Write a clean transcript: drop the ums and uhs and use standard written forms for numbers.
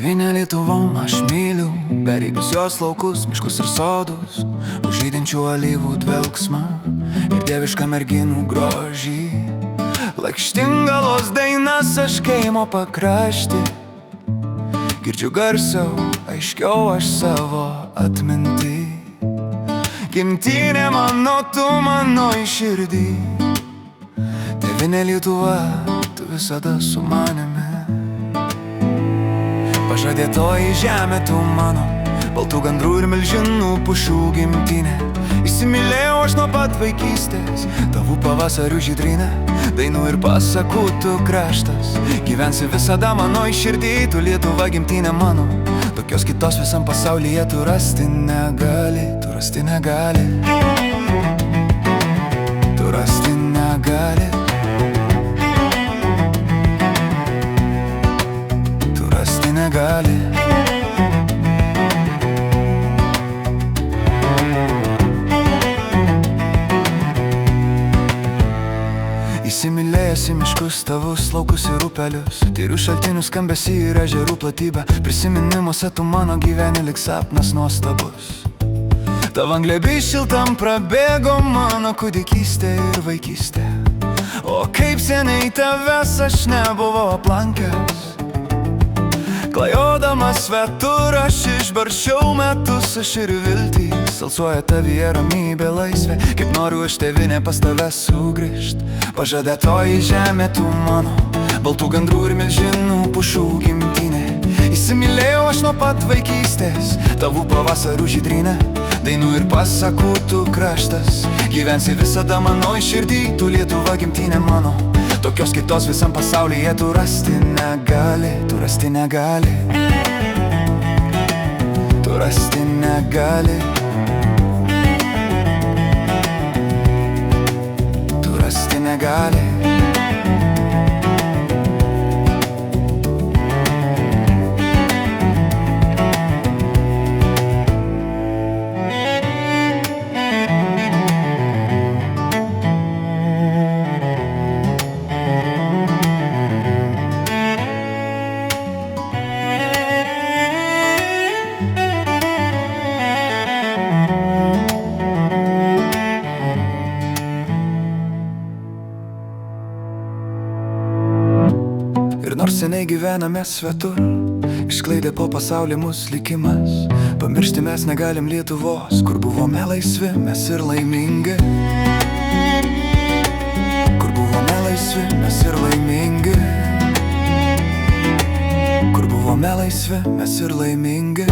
Tėvynę Lietuvom aš myliu, beribius jos laukus, miškus ir sodus, užžydinčių alyvų dvelksmą ir dievišką merginų grožį. Lakštingalos dainas aš kaimo pakrašty girdžiu garsiau, aiškiau aš savo atmintį. Gimtinė mano, tu mano į širdį. Tėvynė Lietuva, tu visada su manimi. Pažadėtoji žemė tu mano, baltų gandrų ir milžinų pušų gimtinė. Įsimylėjau aš nuo pat vaikystės, tavų pavasarių žydrynę, dainų ir pasakų tu kraštas. Gyvensi visada mano į širdį, tu Lietuva gimtinė mano. Tokios kitos visam pasaulyje tu rasti negali, tu rasti negali. Tu rasti negali. Tu rasti negali. Įsimylėjęs į miškus, tavus laukus ir upelius, tyrių šaltinių skambesį ir ežerų platybę. Prisiminimuose tu mano gyveni lyg sapnas nuostabus. Tavam glėby šiltam prabėgo mano kūdikystė ir vaikystė. O kaip seniai tavęs aš nebuvau aplankęs. Klajodamas svetur aš išbarščiau metus, aš ir viltys. Alsuoja tavyje ramybė, laisvė, kaip noriu aš tėvynę pas tave sugrįžt. Pažadėtoji žemė tu mano, baltų gandrų ir milžinų pušų gimtinė. Įsimylėjau aš nuo pat vaikystės, tavų pavasarių žydrynę, dainų ir pasakų tu kraštas. Gyvensi visada mano į širdį, tu Lietuva gimtinė mano. Tokios kitos visam pasaulyje tu rasti negali, tu rasti negali. Tu rasti negali. Tu rasti negali. Ir nors seniai gyvename svetur, išsklaidė po pasaulį mus likimas. Pamiršti mes negalim Lietuvos, kur buvome laisvi, mes ir laimingi. Kur buvome laisvi, mes ir laimingi. Kur buvome laisvi, mes ir laimingi.